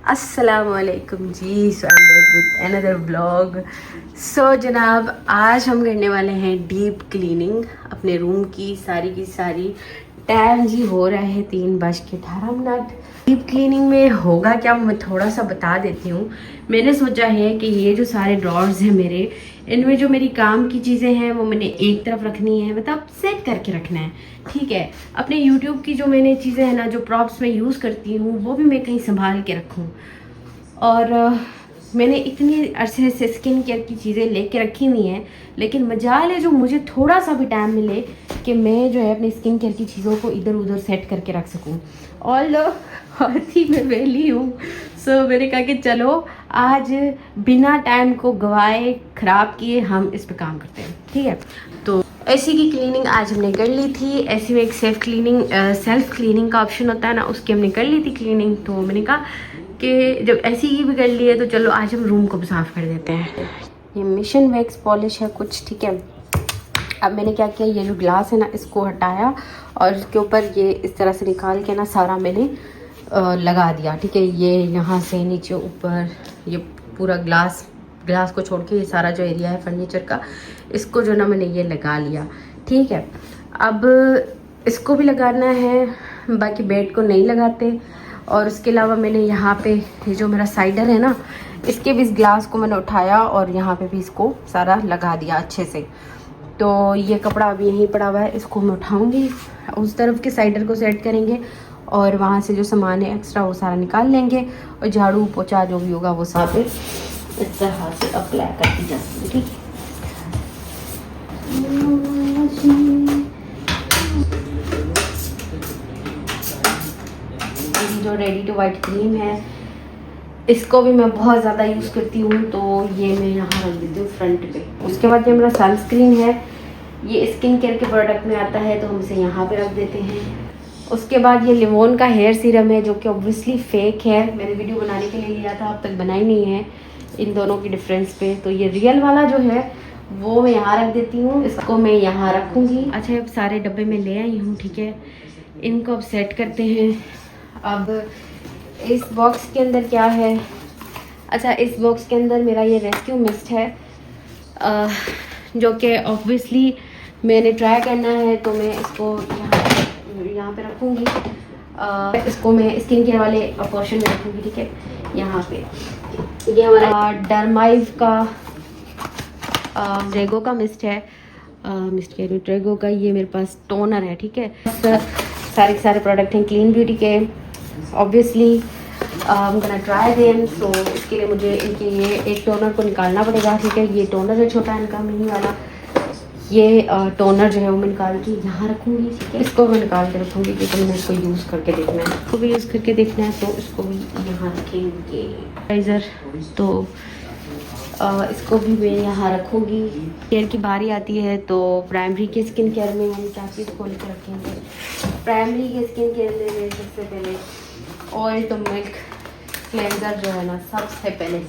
अस्सलामुअलैकुम जी। So I am back with another vlog. So जनाब, आज हम करने वाले हैं डीप क्लीनिंग अपने रूम की सारी। टाइम जी हो रहा है 3:18। डीप क्लीनिंग में होगा क्या, मैं थोड़ा सा बता देती हूँ। मैंने सोचा है कि ये जो सारे ड्रॉर्स हैं मेरे, इनमें जो मेरी काम की चीज़ें हैं वो मैंने एक तरफ रखनी है, मतलब सेट करके रखना है। ठीक है, अपने यूट्यूब की जो मैंने चीज़ें हैं ना, जो प्रॉप्स मैं यूज़ करती हूँ, वो भी मैं कहीं संभाल के रखूँ। और मैंने इतनी अरसे से स्किन केयर की चीज़ें लेके रखी हुई हैं, लेकिन मजाल है जो मुझे थोड़ा सा भी टाइम मिले कि मैं जो है अपनी स्किन केयर की चीज़ों को इधर उधर सेट करके रख सकूँ। ऑल ही मैं वेली हूँ। सो मैंने कहा कि चलो आज बिना टाइम को गवाए ख़राब किए हम इस पे काम करते हैं। ठीक है, तो ऐसी की क्लीनिंग आज हमने कर ली थी। ऐसी में एक सेल्फ क्लीनिंग का ऑप्शन होता है ना, उसकी हमने कर ली थी क्लीनिंग। तो मैंने कहा कि जब ऐसी ही भी कर ली है तो चलो आज हम रूम को भी साफ़ कर देते हैं। ये मिशन वैक्स पॉलिश है कुछ, ठीक है। अब मैंने क्या किया, ये जो ग्लास है ना इसको हटाया और इसके ऊपर ये इस तरह से निकाल के ना सारा मैंने लगा दिया। ठीक है, ये यहाँ से नीचे ऊपर ये पूरा ग्लास को छोड़ के ये सारा जो एरिया है फर्नीचर का, इसको जो ना मैंने ये लगा लिया। ठीक है, अब इसको भी लगाना है, बाकी बेड को नहीं लगाते। और उसके अलावा मैंने यहाँ पे ये जो मेरा साइडर है ना, इसके भी इस ग्लास को मैंने उठाया और यहाँ पे भी इसको सारा लगा दिया अच्छे से। तो ये कपड़ा अभी यहीं पड़ा हुआ है, इसको मैं उठाऊँगी, उस तरफ के साइडर को सेट करेंगे और वहाँ से जो सामान है एक्स्ट्रा वो सारा निकाल लेंगे और झाड़ू पोछा जो भी होगा वो साथ इस तरह से अप्लाई करती जाएगी। ठीक है, जो रेडी टू वाइट क्रीम है इसको भी मैं बहुत ज़्यादा यूज़ करती हूँ, तो ये मैं यहाँ रख देती हूँ फ्रंट पे। उसके बाद ये मेरा सनस्क्रीन है, ये स्किन केयर के प्रोडक्ट में आता है तो हम इसे यहाँ पे रख देते हैं। उसके बाद ये लिवोन का हेयर सीरम है जो कि ऑब्वियसली फ़ेक है, मैंने वीडियो बनाने के लिए लिया था, अब तक बनाई नहीं है इन दोनों की डिफरेंस पे। तो ये रियल वाला जो है वो मैं यहाँ रख देती हूँ, इसको मैं यहाँ रखूँगी। अच्छा, अब सारे डब्बे में ले आई हूँ, ठीक है, इनको अब सेट करते हैं। अब इस बॉक्स के अंदर क्या है, अच्छा इस बॉक्स के अंदर मेरा ये रेस्क्यू मिस्ट है जो कि ऑब्वियसली मैंने ट्राई करना है, तो मैं इसको यहाँ पे रखूँगी। इसको मैं स्किन केयर वाले पोर्शन में रखूँगी। ठीक है, यहाँ पे ये हमारा डरमाइव का ड्रेगो का मिस्ट है, मिस्ट कह रही हूँ ड्रेगो का। ये मेरे पास टोनर है, ठीक है। सारे के सारे प्रोडक्ट हैं क्लीन ब्यूटी के। Obviously I'm gonna try them, so इसके लिए मुझे इनके ये एक टोनर को निकालना पड़ेगा। ठीक है, ये टोनर है छोटा इनका मिनी वाला, ये टोनर जो है वो मैं निकाल के यहाँ रखूँगी। ठीक है, इसको मैं निकाल के रखूँगी क्योंकि मैंने इसको यूज़ करके देखना है, इसको भी यूज़ करके देखना है, तो इसको भी यहाँ रखेंगे। मॉइस्चराइज़र तो इसको भी मैं यहाँ रखूँगी। केयर की बारी आती है तो प्राइमरी के स्किन केयर में हम क्या चीज़ खोल के रखेंगे। प्राइमरी के स्किन केयर में सबसे पहले ऑयल टू मिल्क क्लेंजर जो है ना सबसे पहले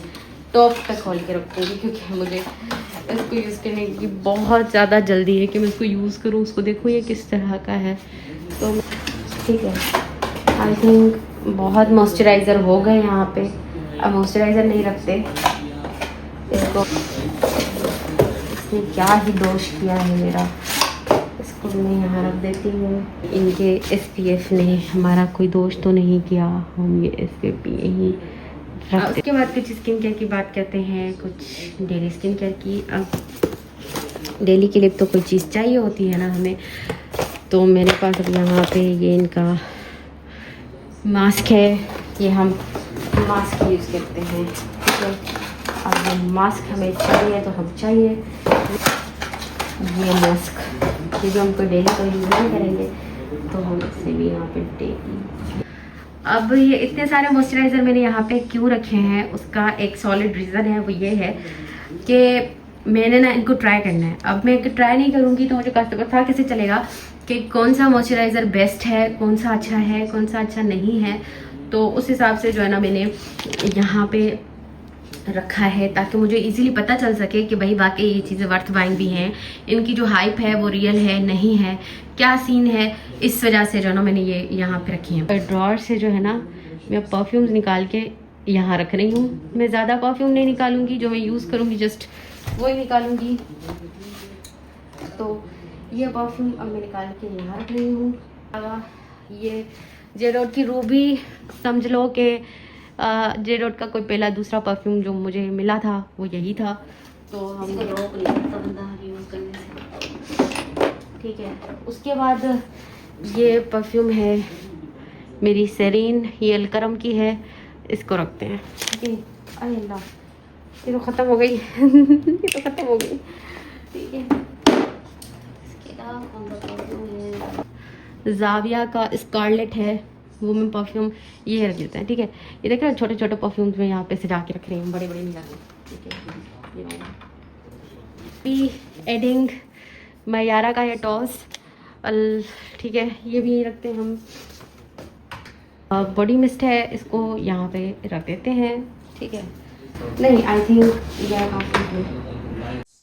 टॉप पे खोल के रखूँगी, क्योंकि मुझे इसको यूज़ करने की बहुत ज़्यादा जल्दी है कि मैं इसको यूज़ करूँ। उसको देखो ये किस तरह का है, तो ठीक है। आई थिंक बहुत मॉइस्चराइज़र हो गए यहाँ पे, अब मॉइस्चराइज़र नहीं रखते इसको। इसने क्या ही दोष किया है मेरा, इसको मैं यहाँ रख देती हूँ। इनके SPF ने हमारा कोई दोष तो नहीं किया, हम ये SPF यहीं रख। उसके बाद कुछ स्किन केयर की बात करते हैं, कुछ डेली स्किन केयर की। अब डेली के लिए तो कोई चीज़ चाहिए होती है ना हमें, तो मेरे पास अब यहाँ पे ये इनका मास्क है, ये हम मास्क यूज़ करते हैं। ठीक है, अब ये मास्क हमें चाहिए तो हम चाहिए ये मास्क, क्योंकि हम कोई डेली तो यूज़ नहीं करेंगे तो हम इसे भी यहाँ पे डेली। अब ये इतने सारे मॉइस्चराइज़र मैंने यहाँ पे क्यों रखे हैं, उसका एक सॉलिड रीज़न है, वो ये है कि मैंने ना इनको ट्राई करना है। अब मैं ट्राई नहीं करूँगी तो मुझे पता कैसे चलेगा कि कौन सा मॉइस्चराइज़र बेस्ट है, कौन सा अच्छा है, कौन सा अच्छा नहीं है। तो उस हिसाब से जो है ना मैंने यहाँ पे रखा है, ताकि मुझे इजीली पता चल सके कि भाई वाकई ये चीज़ें वर्थ बाइंग भी हैं, इनकी जो हाइप है वो रियल है नहीं है, क्या सीन है। इस वजह से जो है ना मैंने ये यहाँ पे रखी है। ड्रॉर से जो है ना मैं परफ्यूम्स निकाल के यहाँ रख रही हूँ। मैं ज़्यादा परफ्यूम नहीं निकालूंगी, जो मैं यूज़ करूँगी जस्ट वही निकालूंगी। तो ये परफ्यूम अब मैं निकाल के यहाँ रख रही हूँ। ये जे रोड की रूबी समझ लो कि जे रोड का कोई पहला दूसरा परफ्यूम जो मुझे मिला था वो यही था। तो हम रोक नहीं सकता बंदा यूज़ करने से, ठीक है। उसके बाद ये परफ्यूम है मेरी सेरीन, ये अलकरम की है, इसको रखते हैं। अरे अल्लाह, ये तो ख़त्म हो गई ये तो ख़त्म हो गई, ठीक है। इसके अलावा कौन सा परफ्यूम है, जाविया का स्कारलेट है वो मैं परफ्यूम ये रख देते हैं, ठीक है। ये देख रहे हैं छोटे छोटे परफ्यूम्स में यहाँ पे सजा के रख रही हूँ, बड़े बड़े नहीं रख रही, ठीक है। पी एडिंग मैयारा का ये टॉस, ठीक है, ये भी रखते हैं हम। बॉडी मिस्ट है, इसको यहाँ पे रख देते हैं, ठीक है। नहीं, आई थिंक ये काफ़ी है।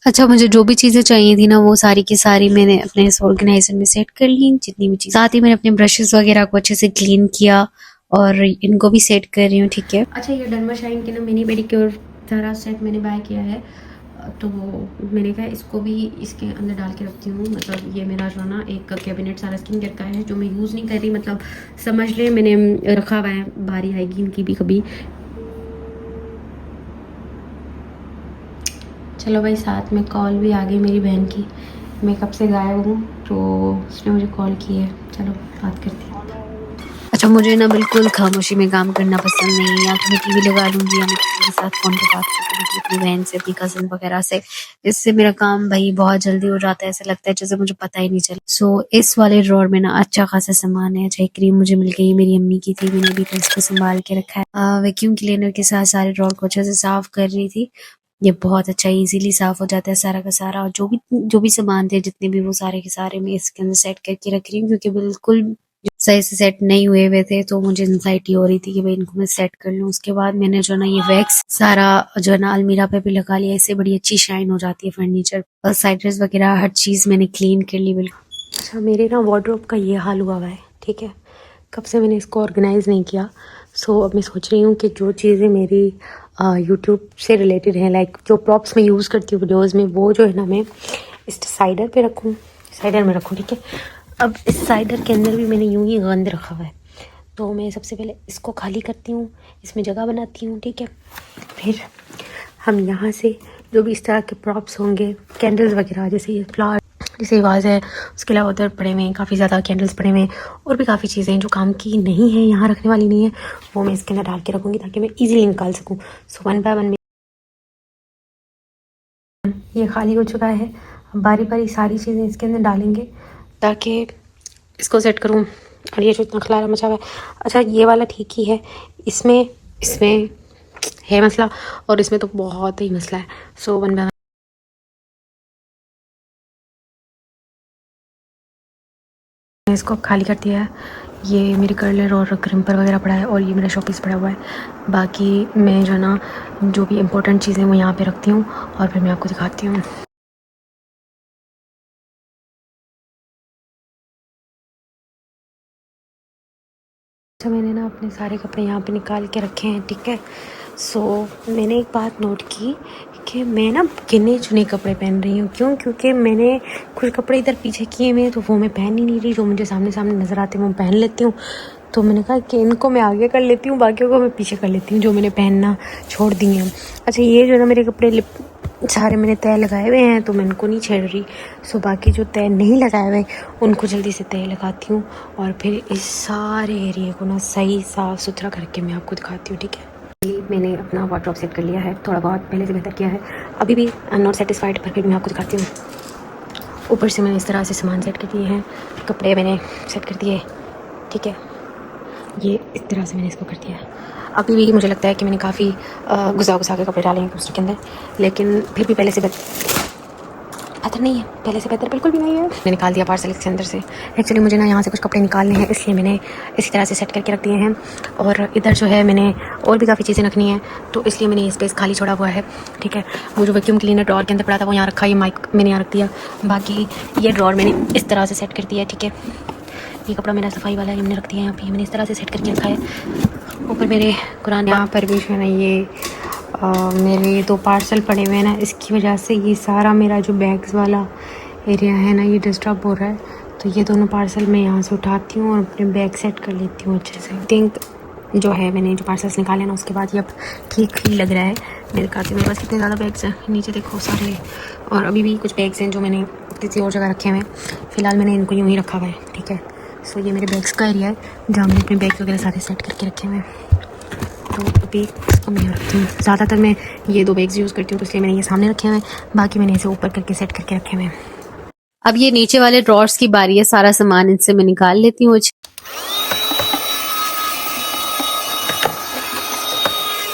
अच्छा, मुझे जो भी चीज़ें चाहिए थी ना वो सारी की सारी मैंने अपने इस ऑर्गेनाइजर में सेट कर ली, जितनी भी चीज़। साथ ही मैंने अपने ब्रशेस वगैरह को अच्छे से क्लीन किया और इनको भी सेट कर रही हूँ, ठीक है। अच्छा, ये डर्मा शाइन के ना मिनी पेडिक्योर सारा सेट मैंने बाय किया है, तो मैंने कहा इसको भी इसके अंदर डाल के रखती हूँ। मतलब ये मेरा जो ना एक कैबिनेट सारा स्किन केयर का है जो मैं यूज़ नहीं कर रही, मतलब समझ ले मैंने रखा हुआ है, बारी आएगी इनकी भी कभी। चलो भाई, साथ में कॉल भी आ गई मेरी बहन की, मैं कब से गायब हूँ तो उसने मुझे कॉल की है। चलो बात करती हूँ। अच्छा, मुझे ना बिल्कुल खामोशी में काम करना पसंद नहीं है। या तो मैं टीवी लगा लूँगी या मैं किसी के साथ फ़ोन पे बात करूँगी, अपनी बहन से, अपनी कज़न वगैरह से। इससे मेरा काम भाई बहुत जल्दी हो जाता है, ऐसा लगता है जैसे मुझे पता ही नहीं चला। सो इस वाले ड्रॉर में ना अच्छा खासा सामान है। अच्छा, एक क्रीम मुझे मिल गई, मेरी अम्मी की थी, मैंने भी इसको संभाल के रखा है। वैक्यूम क्लीनर के साथ सारे ड्रॉर को अच्छे से साफ कर रही थी। ये बहुत अच्छा इजीली साफ हो जाता है सारा का सारा। और जो भी सामान थे जितने भी, वो सारे के सारे मैं इसके अंदर सेट करके रख रही हूँ, क्योंकि बिल्कुल सही से सेट नहीं हुए हुए थे, तो मुझे एंजाइटी हो रही थी कि भाई इनको मैं सेट कर लूँ। उसके बाद मैंने जो ना ये वैक्स सारा जो है ना अलमीरा पे भी लगा लिया, इससे बड़ी अच्छी शाइन हो जाती है फर्नीचर। और साइड्रेस वगैरह हर चीज़ मैंने क्लीन कर ली बिल्कुल। अच्छा, मेरे ना वार्डरोब का ये हाल हुआ हुआ है, ठीक है। कब से मैंने इसको ऑर्गेनाइज़ नहीं किया। सो अब मैं सोच रही हूँ कि जो चीज़ें मेरी यूट्यूब से रिलेटेड हैं, लाइक जो प्रॉप्स मैं यूज़ करती हूँ वीडियोज़ में, वो जो है ना मैं इस साइडर पे रखूँ, साइडर में रखूँ, ठीक है। अब इस साइडर के अंदर भी मैंने यूँ ही गंद रखा हुआ है, तो मैं सबसे पहले इसको खाली करती हूँ, इसमें जगह बनाती हूँ, ठीक है। फिर हम यहाँ से जो भी इस तरह के प्रॉप्स होंगे, कैंडल्स वगैरह, जैसे ये फ्लावर, जैसे वाज है, उसके अलावा उधर पड़े हुए हैं काफ़ी ज़्यादा कैंडल्स पड़े हुए हैं, और भी काफ़ी चीज़ें हैं जो काम की नहीं है, यहाँ रखने वाली नहीं है, वो मैं इसके अंदर डाल के रखूँगी ताकि मैं इजीली निकाल सकूँ। सो 1 बाय 1 ये खाली हो चुका है। अब बारी बारी सारी चीज़ें इसके अंदर डालेंगे ताकि इसको सेट करूँ। और ये जो इतना खलारा मचा हुआ है, अच्छा ये वाला ठीक ही है, इसमें इसमें है मसला, और इसमें तो बहुत ही मसला है। सो 1 बाय 1 इसको खाली कर दिया है। ये मेरी कर्लर और क्रिम्पर वगैरह पड़ा है, और ये मेरा शॉपीस पड़ा हुआ है। बाकी मैं जो ना जो भी इम्पोर्टेंट चीज़ें वो यहाँ पे रखती हूँ, और फिर मैं आपको दिखाती हूँ। अच्छा, मैंने ना अपने सारे कपड़े यहाँ पे निकाल के रखे हैं, ठीक है। सो मैंने एक बात नोट की कि मैं ना गिने चुने कपड़े पहन रही हूँ। क्यों? क्योंकि मैंने कुछ कपड़े इधर पीछे किए हुए हैं, तो वो मैं पहन ही नहीं रही। जो मुझे सामने सामने नज़र आते हैं वो पहन लेती हूँ। तो मैंने कहा कि इनको मैं आगे कर लेती हूँ, बाकियों को मैं पीछे कर लेती हूँ, जो मैंने पहनना छोड़ दिए हैं। अच्छा, ये जो ना मेरे कपड़े सारे मैंने तय लगाए हुए हैं, तो मैं इनको नहीं छेड़ रही। सो बाकी जो तय नहीं लगाए हुए उनको जल्दी से तय लगाती हूँ, और फिर इस सारे एरिया को ना सही साफ़ सुथरा करके मैं आपको दिखाती हूँ, ठीक है। मैंने अपना वार्डरोब सेट कर लिया है, थोड़ा बहुत पहले से बेहतर किया है। अभी भी आई एम नॉट सेटिस्फाइड, पर फिर मैं आपको दिखाती हूँ। ऊपर से मैंने इस तरह से सामान सेट कर दिए हैं, कपड़े मैंने सेट कर दिए, ठीक है। ये इस तरह से मैंने इसको कर दिया है। अभी भी मुझे लगता है कि मैंने काफ़ी घुसा के कपड़े डाले हैं उसके अंदर, लेकिन फिर भी पहले से बेहतर नहीं है, पहले से बेहतर बिल्कुल भी नहीं है। मैंने निकाल दिया पार्सल इसके अंदर से। एक्चुअली मुझे ना यहाँ से कुछ कपड़े निकालने हैं, इसलिए मैंने इसी तरह से सेट करके रख दिए हैं। और इधर जो है मैंने और भी काफ़ी चीज़ें रखनी है, तो इसलिए मैंने ये स्पेस खाली छोड़ा हुआ है, ठीक है। वो जो वैक्यूम क्लीनर ड्रॉर के अंदर पड़ा था वो यहाँ रखा, ये माइक मैंने यहाँ रख दिया। बाकी ये ड्रॉर मैंने इस तरह से सेट कर दिया है, ठीक है। ये कपड़ा मेरा सफाई वाला है, मैंने रख दिया है यहाँ पे, मैंने इस तरह से सेट करके रखा है। ऊपर मेरे कुरान, यहाँ पर भी जो है ना ये मेरे 2 पार्सल पड़े हुए हैं ना, इसकी वजह से ये सारा मेरा जो बैग्स वाला एरिया है ना ये डिस्टर्ब हो रहा है। तो ये दोनों पार्सल मैं यहाँ से उठाती हूँ और अपने बैग सेट कर लेती हूँ अच्छे से। थिंक जो है मैंने जो पार्सल्स निकाले ना उसके बाद ये अब ठीक ही लग रहा है मेरे कार से। मेरे पास कितने ज़्यादा बैग्स हैं, नीचे देखो सारे, और अभी भी कुछ बैग्स हैं जो मैंने किसी और जगह रखे हुए हैं। फ़िलहाल मैंने इनको यूँ ही रखा हुआ है, ठीक है। सो ये मेरे बैग्स का एरिया है जहाँ मैंने अपने बैग वगैरह सारे सेट करके रखे हुए हैं। तो अभी इसको मैं रखती हूँ। ज़्यादातर मैं ये 2 बैग्स यूज़ करती हूँ, तो इसलिए मैंने ये सामने रखे हुए हैं, बाकी मैंने इसे ऊपर करके सेट करके रखे हुए हैं। अब ये नीचे वाले ड्रॉर्स की बारी है, सारा सामान इनसे मैं निकाल लेती हूँ।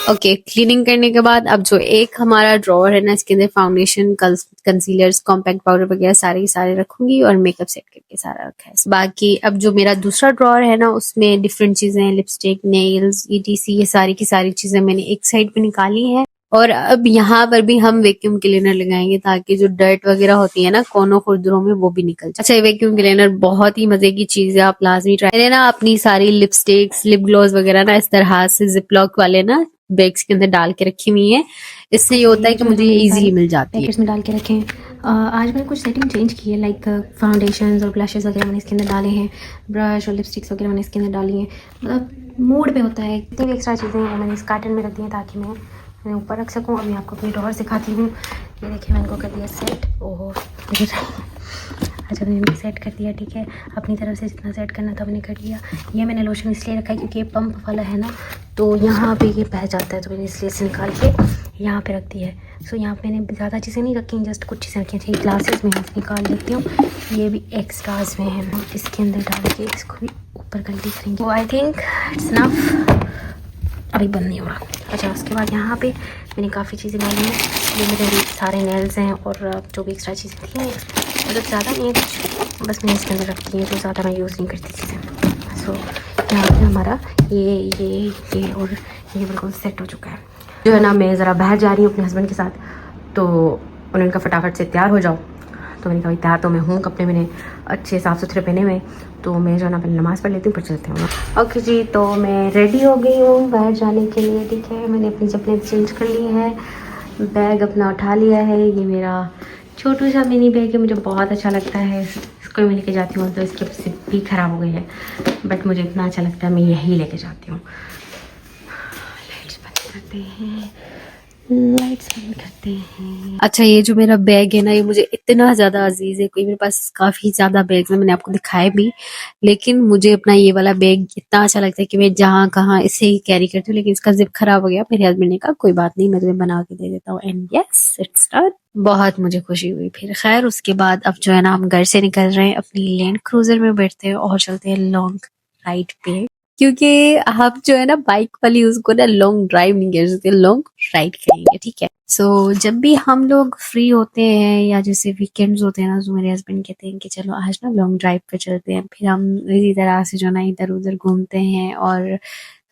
ओके, क्लीनिंग करने के बाद अब जो एक हमारा ड्रॉअर है ना, इसके अंदर फाउंडेशन, कंसीलर्स, कॉम्पैक्ट पाउडर वगैरह सारे रखूंगी और मेकअप सेट करके सारा रखा है। बाकी अब जो मेरा दूसरा ड्रॉअर है ना, उसमें डिफरेंट चीजें, लिपस्टिक, नेल्स, ETC, ये सारी की सारी चीजें मैंने एक साइड पे निकाली है। और अब यहाँ पर भी हम वैक्यूम क्लीनर लगाएंगे ताकि जो डर्ट वगैरह होती है ना कोनों खुरदरों में, वो भी निकल जाए। अच्छा, वैक्यूम क्लीनर बहुत ही मजे की चीज है, आप लाजमी ट्राई। मैंने ना अपनी सारी लिपस्टिक्स, लिप ग्लॉस वगैरह ना इस तरह से जिपलॉक वाले ना बैग्स के अंदर डाल के रखी हुई है। इससे ये होता है कि मुझे ये इजीली मिल जाती है। पैकेट्स में डाल के रखे हैं। आज मैंने कुछ सेटिंग चेंज की है, लाइक फाउंडेशंस और ब्लशेस वगैरह मैंने इसके अंदर डाले हैं, ब्रश और लिपस्टिक्स वगैरह मैंने इसके अंदर डाली हैं। मतलब मूड पे होता है। जितनी भी एक्स्ट्रा चीज़ें हैं मैंने इस कार्टन में रख दी हैं ताकि मैं ऊपर रख सकूँ। अब मैं आपको अपनी ड्रॉअर दिखाती हूँ। ये देखिए मैंने इनको कर दिया सेट। ओहो, अच्छा मैंने इनको सेट कर दिया, ठीक है। अपनी तरफ से जितना सेट करना था मैंने कर दिया। ये मैंने लोशन इसलिए रखा है क्योंकि ये पंप वाला है ना, तो यहाँ पे ये बह जाता है, तो मैंने इसलिए इसे निकाल के यहाँ पे रख दिया है। सो यहाँ पे मैंने ज़्यादा चीज़ें नहीं रखी, जस्ट कुछ चीज़ें रखी हैं। ग्लासेस में यहाँ से निकाल लेती हूँ, ये भी एक्स्ट्राज में है, इसके अंदर डाल के इसको भी ऊपर गलती करेंगे। तो आई थिंक इट्स इनफ, अभी बंद नहीं हो रहा। अच्छा, उसके बाद यहाँ पे मैंने काफ़ी चीज़ें डाली हैं। ये मेरे सारे नेल्स हैं और जो भी एक्स्ट्रा चीज़ें थी, मतलब ज़्यादा नहीं है कुछ, बस मैंने इसके अंदर रखती हैं, तो ज़्यादा मैं यूज़ नहीं करती चीज़ें। सो यहाँ पे हमारा ये और ये बिल्कुल सेट हो चुका है। जो है ना, मैं ज़रा बाहर जा रही हूँ अपने हस्बैंड के साथ, तो उन्होंने कहा फटाफट से तैयार हो जाओ। तो मैंने कहा तैयार तो मैं हूँ, कपड़े मैंने अच्छे साफ़ सुथरे पहने हुए, तो मैं जो है ना पहले नमाज़ पढ़ लेती हूँ, फिर चलते हैं। ओके जी, तो मैं रेडी हो गई हूँ बाहर जाने के लिए, ठीक है। मैंने अपनी चप्पलें चेंज कर ली है, बैग अपना उठा लिया है। ये मेरा छोटू सा मिनी बैग है, मुझे बहुत अच्छा लगता है। इसको मैं लेके जाती हूँ, तो इसकी जिप भी ख़राब हो गई है, बट मुझे इतना अच्छा लगता है, मैं यही लेके जाती हूँ। लाइट्स बंद करते हैं, लाइट्स बंद करते हैं। अच्छा, ये जो मेरा बैग है ना, ये मुझे इतना ज्यादा अजीज है। कोई मेरे पास काफी ज्यादा बैग्स हैं, मैंने आपको दिखाए भी, लेकिन मुझे अपना ये वाला बैग इतना अच्छा लगता है कि मैं जहाँ कहाँ इसे ही कैरी करती हूँ। लेकिन इसका जिप खराब हो गया, मेरे हस्बैंड ने कहा कोई बात नहीं, मैं तुम्हें बना के दे देता हूँ। And yes, it's done. बहुत मुझे खुशी हुई। फिर खैर उसके बाद अब जो है ना, हम घर से निकल रहे हैं, अपनी लैंड क्रूजर में बैठते हैं और चलते हैं लॉन्ग राइड पे, क्योंकि हम जो है ना बाइक वाली उसको ना लॉन्ग ड्राइव नहीं कह सकते, लॉन्ग राइड करेंगे, ठीक है। सो जब भी हम लोग फ्री होते हैं या जैसे वीकेंड्स होते हैं ना, तो मेरे हस्बैंड कहते हैं कि चलो आज ना लॉन्ग ड्राइव पे चलते हैं। फिर हम इसी तरह से जो ना इधर उधर घूमते हैं। और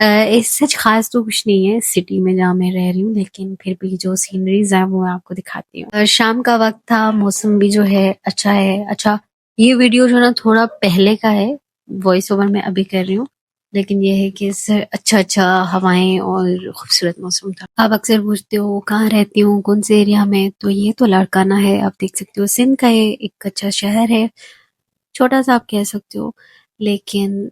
इससे खास तो कुछ नहीं है सिटी में जहाँ मैं रह रही हूँ, लेकिन फिर भी जो सीनरीज है वो मैं आपको दिखाती हूँ। शाम का वक्त था, मौसम भी जो है अच्छा है। अच्छा, ये वीडियो जो ना थोड़ा पहले का है, वॉइस ओवर मैं अभी कर रही हूँ, लेकिन ये है कि इससे अच्छा हवाएं और खूबसूरत मौसम था। आप अक्सर पूछते हो कहाँ रहती हूँ, कौन से एरिया में, तो ये तो लाड़काना है, आप देख सकते हो। सिंध का ये एक अच्छा शहर है, छोटा सा आप कह सकते हो, लेकिन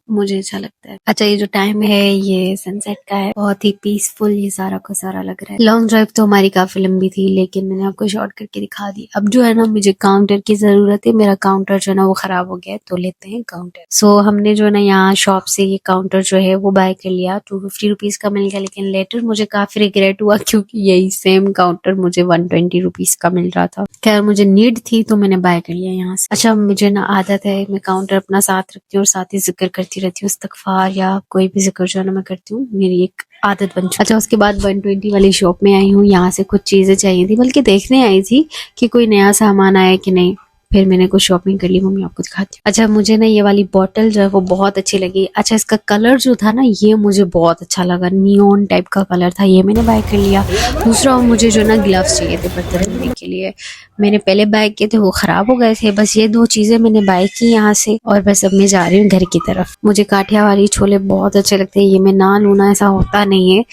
मुझे अच्छा लगता है। अच्छा, ये जो टाइम है ये सनसेट का है, बहुत ही पीसफुल ये सारा का सारा लग रहा है। लॉन्ग ड्राइव तो हमारी काफी लंबी थी, लेकिन मैंने आपको शॉर्ट करके दिखा दी। अब जो है ना, मुझे काउंटर की जरूरत है, मेरा काउंटर जो है ना वो खराब हो गया है, तो लेते हैं काउंटर। सो हमने जो है ना यहाँ शॉप से ये काउंटर जो है वो बाय कर लिया, 250 रुपीज का मिल गया। लेकिन लेटर मुझे काफी रिग्रेट हुआ, क्योंकि यही सेम काउंटर मुझे 120 रुपीज का मिल रहा था। खैर मुझे नीड थी तो मैंने बाय कर लिया यहाँ से। अच्छा, मुझे ना आदत है, मैं काउंटर अपना साथ रखती हूँ और साथ ही जिक्र करती रहती हूँ, इस्तगफार या कोई भी जिक्र जो है ना मैं करती हूँ, मेरी एक आदत बन चुकी। अच्छा, उसके बाद 120 वाली शॉप में आई हूँ, यहाँ से कुछ चीजें चाहिए थी, बल्कि देखने आई थी कि कोई नया सामान आया कि नहीं। फिर मैंने कुछ शॉपिंग कर ली, मम्मी आपको दिखाती हूँ। अच्छा मुझे ना ये वाली बॉटल जो है वो बहुत अच्छी लगी। अच्छा इसका कलर जो था ना ये मुझे बहुत अच्छा लगा, नियॉन टाइप का कलर था, ये मैंने बाय कर लिया। दूसरा मुझे जो ना ग्लव्स चाहिए थे बर्तन धोने के लिए, मैंने पहले बाय किए थे वो खराब हो गए थे। बस ये 2 चीजें मैंने बाय की यहाँ से, और बस अब मैं जा रही हूँ घर की तरफ। मुझे काठियावाड़ी छोले बहुत अच्छे लगते हैं, ये मैं ना लूँ ऐसा होता नहीं है,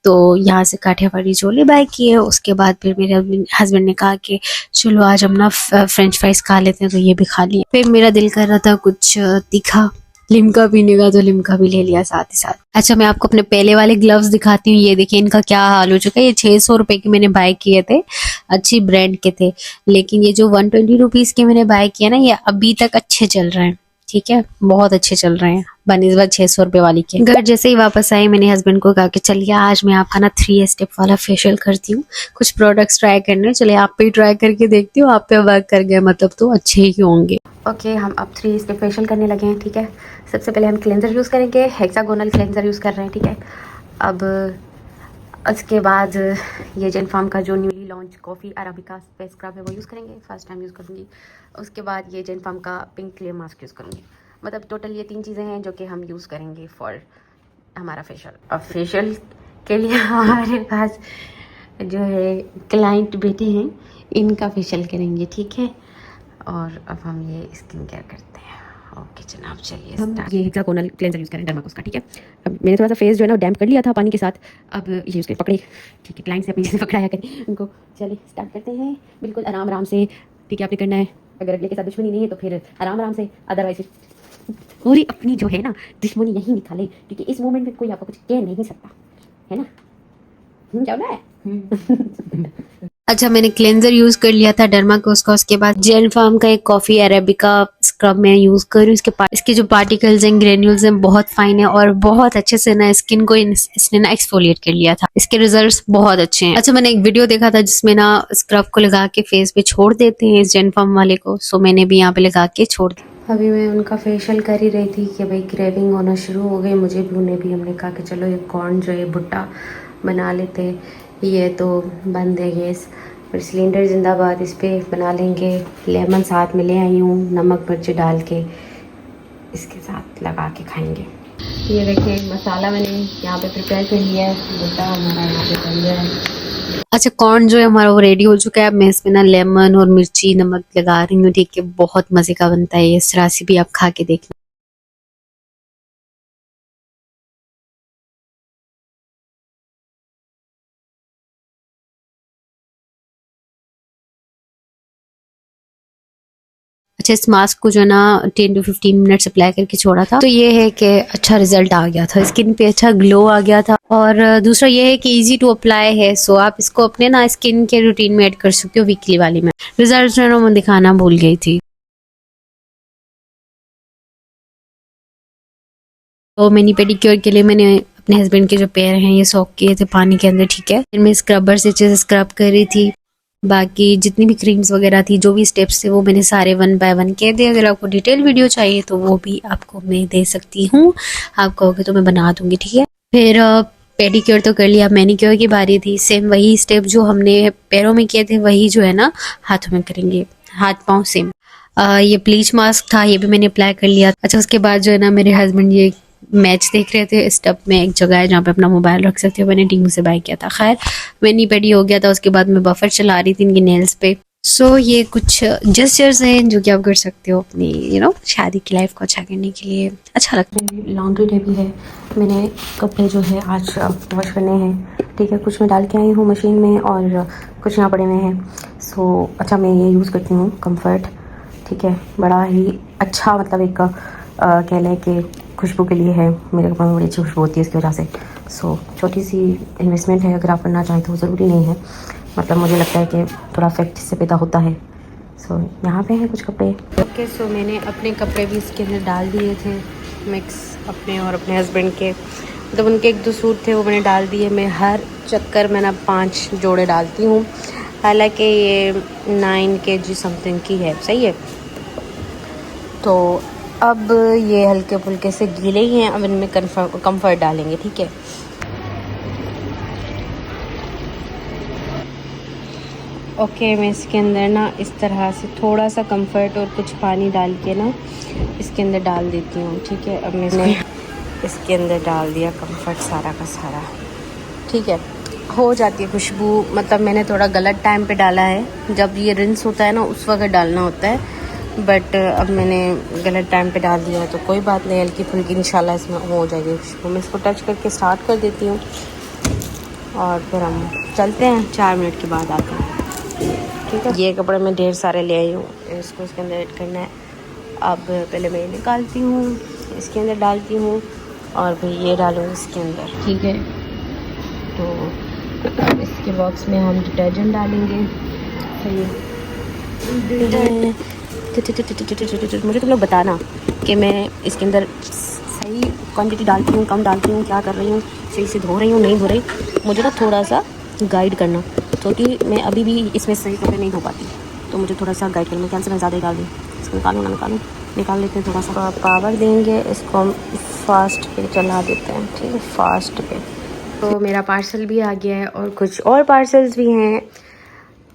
तो यहाँ से काठियावाड़ी छोले बाय किए। उसके बाद फिर मेरे हस्बैंड ने कहा कि चलो आज हम ना फ्रेंच फ्राइज खा लेते हैं, तो ये भी खा लिए। फिर मेरा दिल कर रहा था कुछ तीखा लिम्का पीने का, तो लिम्का भी ले लिया साथ ही साथ। अच्छा मैं आपको अपने पहले वाले ग्लव्स दिखाती हूँ, ये देखिए इनका क्या हाल हो चुका है। ये 600 रुपए के मैंने बाय किए थे, अच्छी ब्रांड के थे, लेकिन ये जो 120 रुपीज के मैंने बाय किया ना ये अभी तक अच्छे चल रहे हैं, ठीक है बहुत अच्छे चल रहे हैं बनिस्बत 600 रुपए वाली के। घर जैसे ही वापस आई मैंने हस्बैंड को कहा कि चलिए आज मैं आपका ना 3 स्टेप वाला फेशियल करती हूँ, कुछ प्रोडक्ट्स ट्राई करने, चलिए आप पे ट्राई करके देखती हूँ, आप पे वर्क कर गए मतलब तो अच्छे ही होंगे। ओके हम अब 3 स्टेप फेशियल करने लगे हैं, ठीक है। सबसे पहले हम क्लेंजर यूज़ करेंगे, हेक्सागोनल क्लेंजर यूज़ कर रहे हैं, ठीक है। अब उसके बाद ये जेनफार्म का जो newly launch coffee arabica face scrub है वो यूज़ करेंगे, फर्स्ट टाइम यूज़ करूँगी। उसके बाद ये जेनफार्म का पिंक क्ले मास्क यूज़ करूँगी। मतलब टोटल ये 3 चीज़ें हैं जो कि हम यूज़ करेंगे फॉर हमारा फेशियल। अब फेशियल के लिए हमारे पास जो है क्लाइंट बैठे हैं, इनका फेशियल करेंगे, ठीक है। और अब हम ये स्किन केयर करते हैं। ओके जनाब चलिए हम ये हेक्सागोनल क्लेंजर यूज़ करें डर्माकोस का, ठीक है। अब मैंने थोड़ा सा फेस जो है ना डैम्प कर लिया था पानी के साथ, अब ये उसके पकड़े, ठीक है। क्लाइंट से अपनी चीज़ें पकड़ाया करें उनको। चलिए स्टार्ट करते हैं, बिल्कुल आराम आराम से, ठीक है। आपने करना है, अगर अगले के साथ दुश्मनी नहीं है तो फिर आराम आराम से, अदरवाइज पूरी अपनी जो है ना दुश्मनी यहीं निकाले, क्योंकि इस मोमेंट में कोई आपको कुछ कह नहीं सकता है ना। जाओ ना। अच्छा मैंने क्लेंजर यूज कर लिया था डर्माकोस का, उसके बाद जेनफार्म का एक कॉफी अरेबिका स्क्रब मैं यूज कर रही हूँ। इसके जो पार्टिकल्स हैं ग्रेन्यूल्स हैं बहुत फाइन है, और बहुत अच्छे से ना स्किन को इसने ना एक्सफोलिएट कर लिया था, इसके रिजल्ट्स बहुत अच्छे हैं। अच्छा मैंने एक वीडियो देखा था जिसमें ना स्क्रब को लगा के फेस पे छोड़ देते हैं इस जेनफार्म वाले को, सो मैंने भी यहाँ पे लगा के छोड़ दिया। अभी मैं उनका फेशियल कर ही रही थी कि भाई क्रेविंग होना शुरू हो गई मुझे भी, उन्हें भी। हमने कहा कि चलो ये कॉर्न जो है भुट्टा बना लेते, ये तो बंद है गैस, फिर सिलेंडर जिंदाबाद, इस पे बना लेंगे। लेमन साथ में ले आई हूँ, नमक मिर्च डाल के इसके साथ लगा के खाएंगे। ये देखें मसाला मैंने यहाँ पे प्रिपेयर कर लिया है, भुट्टा हमारा यहाँ पे बन गया है। अच्छा कॉर्न जो है हमारा वो रेडी हो चुका है, अब मैं इसमें ना लेमन और मिर्ची नमक लगा रही हूँ, ठीक है। बहुत मजे का बनता है, इस तरह से भी आप खा के देखना। अच्छा इस मास्क को जो ना 10 to 15 मिनट्स अप्लाई करके छोड़ा था, तो ये है कि अच्छा रिजल्ट आ गया था, स्किन पे अच्छा ग्लो आ गया था। और दूसरा ये है कि इजी टू अप्लाई है, सो आप इसको अपने ना स्किन के रूटीन में ऐड कर सकते हो वीकली वाली में। रिजल्ट जो है ना मैं दिखाना भूल गई थी। तो मैनी पेडिक्योर के लिए मैंने अपने हस्बैंड के जो पैर हैं ये सोक किए थे पानी के अंदर, ठीक है। फिर मैं स्क्रबर से अच्छे से स्क्रब कर रही थी, बाकी जितनी भी क्रीम्स वगैरह थी, जो भी स्टेप्स थे वो मैंने सारे 1 by 1 कह दिए। अगर आपको डिटेल वीडियो चाहिए तो वो भी आपको मैं दे सकती हूँ, आप कहोगे तो मैं बना दूंगी, ठीक है। फिर पेडिक्योर तो कर लिया, मैनिक्योर की बारी थी। सेम वही स्टेप जो हमने पैरों में किए थे वही जो है ना हाथों में करेंगे, हाथ पाँव सेम। ये ब्लीच मास्क था, ये भी मैंने अप्लाई कर लिया। अच्छा उसके बाद जो है ना मेरे हस्बैंड ये मैच देख रहे थे, इस टब में एक जगह है जहाँ पे अपना मोबाइल रख सकते हो, मैंने टीम से बाय किया था। खैर मैनी पेडी हो गया था, उसके बाद मैं बफर चला रही थी इनकी नेल्स पे। सो ये कुछ जेस्चर्स हैं जो कि आप कर सकते हो अपनी शादी की लाइफ को अच्छा करने के लिए, अच्छा लगता है। लॉन्ड्री डे भी है, मैंने कपड़े जो है आज वॉश करने हैं, ठीक है। कुछ मैं डाल के आई हूँ मशीन में और कुछ यहाँ पड़े हुए हैं। सो अच्छा मैं ये यूज़ करती हूँ कम्फर्ट, ठीक है। बड़ा ही अच्छा मतलब एक कह लें कि खुशबू के लिए है, मेरे कपड़ों में बड़ी अच्छी खुशबू होती है इसकी वजह से। सो छोटी सी इन्वेस्टमेंट है, अगर आप करना चाहें तो ज़रूरी नहीं है, मतलब मुझे लगता है कि थोड़ा इफेक्ट इससे पैदा होता है। सो यहाँ पे हैं कुछ कपड़े। ओके सो मैंने अपने कपड़े भी इसके अंदर डाल दिए थे, मिक्स अपने और अपने हस्बैंड के, मतलब उनके 1-2 सूट थे वो मैंने डाल दिए। मैं हर चक्कर में ना 5 जोड़े डालती हूँ, हालांकि ये 9 kg समथिंग की है, सही है। तो अब ये हल्के फुल्के से गीले ही हैं, अब इनमें कम्फर्ट डालेंगे, ठीक है। ओके, मैं इसके अंदर ना इस तरह से थोड़ा सा कंफर्ट और कुछ पानी डाल के ना इसके अंदर डाल देती हूँ। ठीक है, अब मैंने इसके अंदर डाल दिया कंफर्ट सारा का सारा। ठीक है, हो जाती है खुशबू। मतलब मैंने थोड़ा गलत टाइम पे डाला है, जब ये रिंस होता है ना उस वक्त डालना होता है, बट अब मैंने गलत टाइम पे डाल दिया है तो कोई बात नहीं, हल्की फुल्की इंशाल्लाह इसमें हो जाएगी खुशबू। मैं इसको टच करके स्टार्ट कर देती हूँ और फिर हम चलते हैं, 4 मिनट के बाद आते हैं। ठीक है, ये कपड़े मैं ढेर सारे ले आई हूँ, इसको इसके अंदर ऐड करना है। अब पहले मैं निकालती हूँ, इसके अंदर डालती हूँ और फिर ये डालूँ इसके अंदर। ठीक है, तो अब इसके बॉक्स में हम डिटर्जेंट डालेंगे। मुझे तुम लोग बताना कि मैं इसके अंदर सही क्वांटिटी डालती हूँ, कम डालती हूँ, क्या कर रही हूँ, सही से धो रही हूँ, नहीं धो रही। मुझे ना थोड़ा सा गाइड करना, क्योंकि मैं अभी भी इसमें सही कपड़े नहीं धो पाती, तो मुझे थोड़ा सा गाइड करना। क्या से मैं ज़्यादा ही डाल दूँ, इसको निकालूँ ना निकालूँ, निकाल लेते हैं। थोड़ा सा पावर देंगे, इसको हम फास्ट पे चला देते हैं। ठीक है, फास्ट पे। तो मेरा पार्सल भी आ गया है और कुछ और पार्सल्स भी हैं,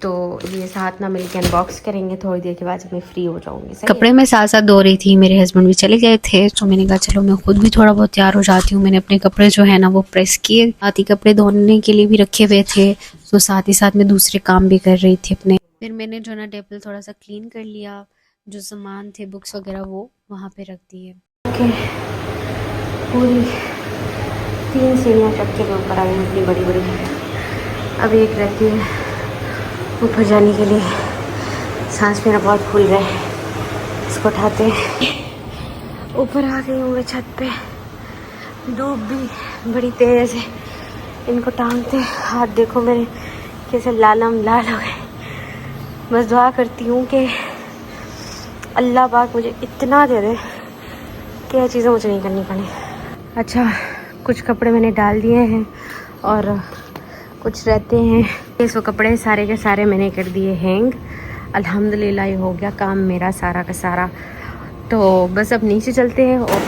तो ये साथ ना मिलके अनबॉक्स करेंगे थोड़ी देर के बाद जब मैं फ्री हो जाऊंगी। कपड़े मैं साथ साथ धो रही थी, मेरे हस्बैंड भी चले गए थे, तो मैंने कहा चलो मैं खुद भी थोड़ा बहुत तैयार हो जाती हूँ। मैंने अपने कपड़े जो है ना वो प्रेस किए, साथ ही कपड़े धोने के लिए भी रखे हुए थे, तो साथ ही साथ मैं दूसरे काम भी कर रही थी अपने। फिर मैंने जो ना टेबल थोड़ा सा क्लीन कर लिया, जो सामान थे बुक्स वगैरह वो वहाँ पे रख दिए। ओके, पूरी 3 सीढ़ियाँ चढ़ के ऊपर आई हूँ, इतनी बड़ी बड़ी। अब एक रहती है ऊपर जाने के लिए, सांस मेरा बहुत फूल रहा है। इसको उठाते हैं, ऊपर आ गई हूँ मैं छत पे। धूप भी बड़ी तेज़ है, इनको टांगते हाथ देखो मेरे कैसे लालम लाल हो गए। बस दुआ करती हूँ कि अल्लाह पाक मुझे इतना दे दे कि यह चीज़ें मुझे नहीं करनी पड़े। अच्छा, कुछ कपड़े मैंने डाल दिए हैं और कुछ रहते हैं। ये सो कपड़े सारे के सारे मैंने कर दिए हैंग। अल्हम्दुलिल्लाह ये हो गया काम मेरा सारा का सारा। तो बस अब नीचे चलते हैं। और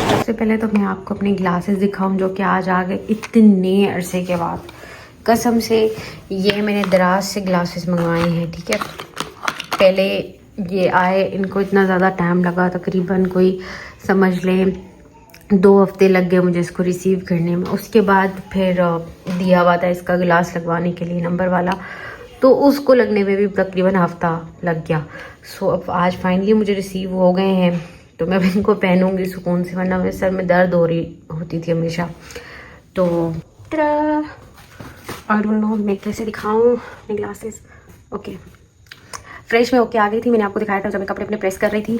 सबसे पहले तो मैं आपको अपने ग्लासेस दिखाऊं जो कि आज आ गए इतने अरसे के बाद। कसम से ये मैंने दराज से ग्लासेस मंगवाए हैं। ठीक है, पहले ये आए, इनको इतना ज़्यादा टाइम लगा, तकरीबन कोई समझ लें 2 हफ्ते लग गए मुझे इसको रिसीव करने में। उसके बाद फिर दिया हुआ था इसका गिलास लगवाने के लिए नंबर वाला, तो उसको लगने में भी तकरीबन हफ्ता लग गया। सो अब आज फाइनली मुझे रिसीव हो गए हैं, तो मैं अब इनको पहनूंगी सुकून से, वरना मेरे सर में दर्द हो रही होती थी हमेशा। तो आई डोंट नो मैं कैसे दिखाऊँ अपने ग्लासेस। ओके, फ्रेश में होके आ गई थी। मैंने आपको दिखाया था जब मैं कपड़े अपने प्रेस कर रही थी।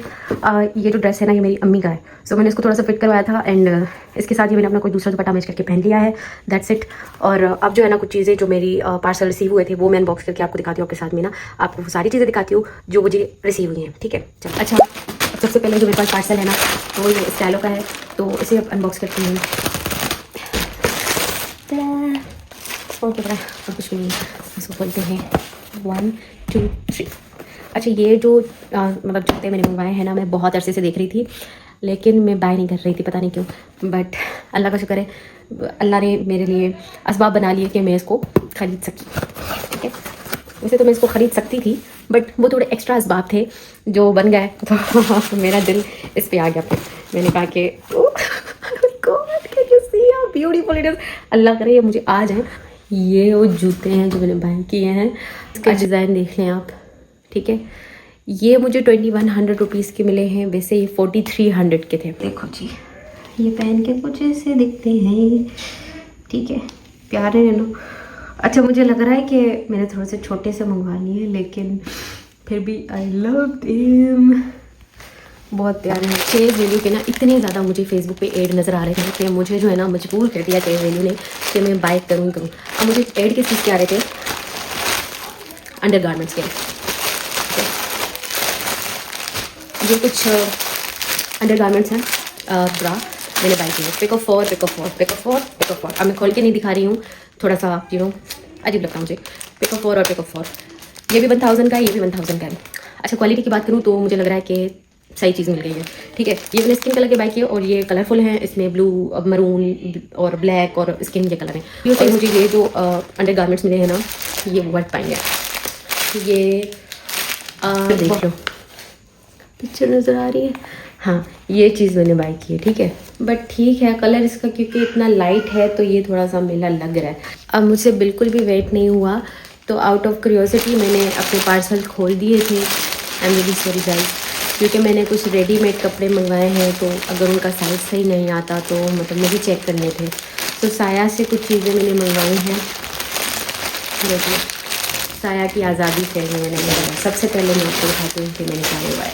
ये जो ड्रेस है ना ये मेरी अम्मी का है, सो मैंने इसको थोड़ा सा फिट करवाया था एंड इसके साथ ही मैंने अपना कोई दूसरा दुपट्टा मैच करके पहन लिया है। That's it. और अब जो है ना कुछ चीज़ें जो मेरी पार्सल रिसीव हुए थे वो मैं अनबॉक्स करके आपको दिखाती हूँ। आपके साथ में ना आपको सारी चीज़ें दिखाती हूँ जो मुझे रिसीव हुई हैं। ठीक है, चलो। अच्छा, सबसे पहले जो मेरे पास पार्सल है ना वो ये स्टाइलो का है, तो इसे अब अनबॉक्स करती हूँ। कुछ भी नहीं, इसको खोलते हैं। 1 2 3। अच्छा, ये जो मतलब जूते मैंने मंगवाए हैं ना, मैं बहुत अरसे से देख रही थी लेकिन मैं बाय नहीं कर रही थी, पता नहीं क्यों। बट अल्लाह का शुक्र है, अल्लाह ने मेरे लिए असबाब बना लिए कि मैं इसको ख़रीद सकी। ठीक है, वैसे तो मैं इसको ख़रीद सकती थी बट वो थोड़े एक्स्ट्रा असबाब थे जो बन गए, तो मेरा दिल इस पे आ गया। फिर मैंने कहा कि ब्यूटीफुल इट इज़। अल्लाह करे ये मुझे आ जाए। ये वो जूते हैं जो मैंने बाय किए हैं, इसका डिज़ाइन देख लें आप। ठीक है, ये मुझे 2100 रुपीज़ के मिले हैं, वैसे ये 4300 के थे। देखो जी, ये पहन के कुछ ऐसे दिखते हैं। ठीक है, प्यारे हैं ना। अच्छा, मुझे लग रहा है कि मैंने थोड़े से छोटे से मंगवा लिए, लेकिन फिर भी आई लव देम, बहुत प्यारे हैं। चेज वैल्यू के ना इतने ज़्यादा मुझे फेसबुक पे ऐड नज़र आ रहे थे कि मुझे जो है ना मजबूर कर दिया चेज वैल्यू ने कि मैं बाय करूँ। अब मुझे ऐड किस चीज़ के आ रहे थे, अंडर गारमेंट्स के। ये कुछ अंडर गारमेंट्स हैं, ब्रा मैंने बाय किए। Pack of 4। अब मैं खोल के नहीं दिखा रही हूँ, थोड़ा सा अजीब लगता है मुझे। पिक ऑफ 4 और पिक ऑफ 4, ये भी 1000 का है, ये भी 1000 का है। अच्छा, क्वालिटी की बात करूँ तो मुझे लग रहा है कि सही चीज़ मिल गई है, ठीक है। ये मैंने स्किन कलर के बाय किए और ये कलरफुल हैं, इसमें ब्लू, मरून और ब्लैक और स्किन के कलर हैं। और मुझे ये जो अंडर गारमेंट्स मिले हैं ना, ये वर्थ पाएंगे। ये देख लो, पिक्चर नज़र आ रही है, हाँ ये चीज़ मैंने बाय की है, ठीक है। बट ठीक है, कलर इसका क्योंकि इतना लाइट है तो ये थोड़ा सा मेला लग रहा है। अब मुझसे बिल्कुल भी वेट नहीं हुआ, तो आउट ऑफ क्यूरियोसिटी मैंने अपने पार्सल खोल दिए थे। I am really sorry guys, क्योंकि मैंने कुछ रेडीमेड कपड़े मंगवाए हैं, तो अगर उनका साइज़ सही नहीं आता तो मतलब मुझे चेक करने थे। तो साया से कुछ चीज़ें मैंने मंगवाई हैं, देखिए साया की आज़ादी से मैंने मंगवाया। सबसे पहले मैं आपको दिखाती हूँ कि मैंने क्या मंगवाया।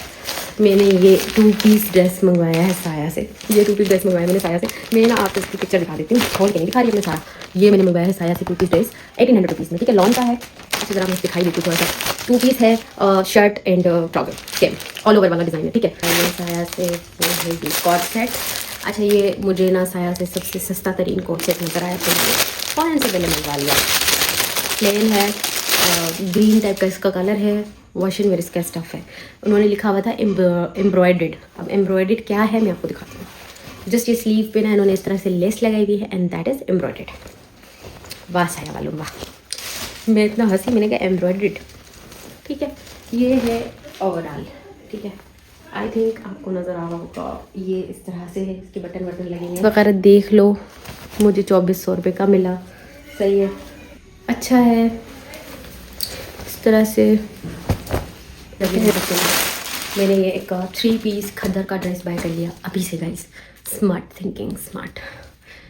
मैंने ये 2 पीस ड्रेस मंगवाया है साया से। ये 2 पीस ड्रेस मंगवाया मैंने साया से। मैं ना आपको इसकी पिक्चर दिखा देती हूँ, खोल के नहीं दिखा रही अपने सारा। ये मैंने मंगवाया है साया से 2 पीस ड्रेस 1800 रुपीज़ में, ठीक है। लॉन का है। अच्छा ज़रा मैं दिखाई देती हूँ थोड़ा सा। 2 पीस है, shirt and trouser same all over वाला डिज़ाइन है, ठीक है। ये साया से वो है ये कॉर्ड सेट। अच्छा ये मुझे ना साया से सबसे सस्ता तरीन कॉर्ड सेट नजर आया, तो मैंने फ़ौरन से पहले मंगवा लिया। प्लेन है, ग्रीन टाइप का इसका कलर है, वॉशिंग वेयर इसका स्टफ़ है। उन्होंने लिखा हुआ था एम्ब्रॉयडेड। अब एम्ब्रॉयडेड क्या है मैं आपको दिखाती हूँ। जस्ट ये स्लीव पे ना इन्होंने इस तरह से लेस लगाई हुई है एंड दैट इज़ एम्ब्रॉयडेड। वाह साया वालों वाह, मैं इतना हंसी, मैंने कहा एम्ब्रॉयडेड, ठीक है। ये है ओवरऑल, ठीक है। आई थिंक आपको नज़र आ रहा होगा, ये इस तरह से है, इसके बटन लगेंगे वगैरह देख लो। मुझे 2400 रुपये का मिला, सही है, अच्छा है। इस तरह से मैंने ये एक 3 पीस खद्दर का ड्रेस बाय कर लिया अभी से गाइस। स्मार्ट थिंकिंग स्मार्ट,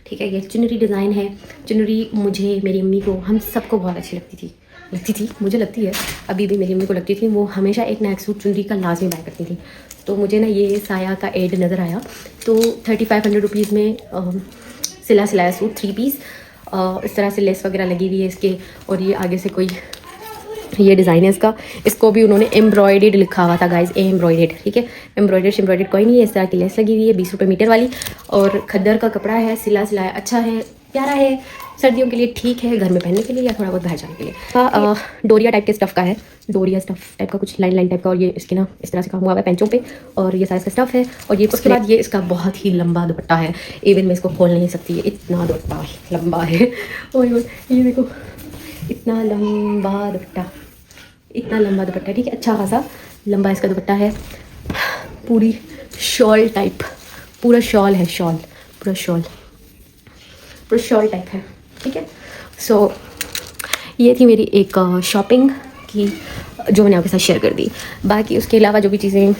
ठीक है। ये चुनरी डिज़ाइन है। चुनरी मुझे, मेरी अम्मी को, हम सबको बहुत अच्छी लगती थी, मुझे लगती है, अभी भी मेरी अम्मी को लगती थी। वो हमेशा एक ना एक सूट चुनरी का लाजमी बाय करती थी। तो मुझे ना ये साया का एड नज़र आया, तो 3500 रुपीज़ में सिलाया सूट 3 पीस, इस तरह से लेस वगैरह लगी हुई है इसके। और ये आगे से कोई ये डिज़ाइन है इसका, इसको भी उन्होंने एम्ब्रॉयडेड लिखा हुआ था गाइज, एम्ब्रॉयडेड, ठीक है। एम्ब्रॉयडेड कोई नहीं है, इस तरह की लेस लगी हुई है 20 रुपये मीटर वाली। और खद्दर का कपड़ा है, सिलाया अच्छा है, प्यारा है, सर्दियों के लिए ठीक है, घर में पहनने के लिए या थोड़ा बहुत बाहर जाने के लिए। डोरिया टाइप के स्टफ़ का है, डोरिया स्टफ़ टाइप का, कुछ लाइन टाइप का। और ये इसके ना इस तरह से काम हुआ है पेंचों पे, और ये साइज़ का स्टफ़ है। और ये उसके बाद ये इसका बहुत ही लंबा दुपट्टा है, इवन मैं इसको खोल नहीं सकती, ये इतना दुपट्टा लंबा है। और ये देखो इतना लंबा दुपट्टा, ठीक है, अच्छा खासा लंबा इसका दुपट्टा है। पूरी शॉल टाइप, पूरा शॉल है, पूरा शॉल टाइप है, ठीक है। सो ये थी मेरी एक शॉपिंग की जो मैंने आपके साथ शेयर कर दी। बाकी उसके अलावा जो भी चीज़ें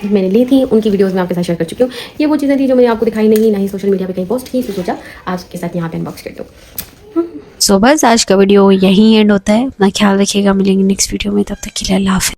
मैंने ली थी उनकी वीडियोस मैं आपके साथ शेयर कर चुकी हूँ। ये वो चीज़ें थी जो मैंने आपको दिखाई नहीं, ना ही सोशल मीडिया पे कहीं पोस्ट की, तो सोचा आपके साथ यहाँ पे अनबॉक्स कर दूँ। सो बस आज का वीडियो यहीं एंड होता है। अपना ख्याल रखिएगा, मिलेंगे नेक्स्ट वीडियो में, तब तक के लिए अल्लाह हाफ़िज़।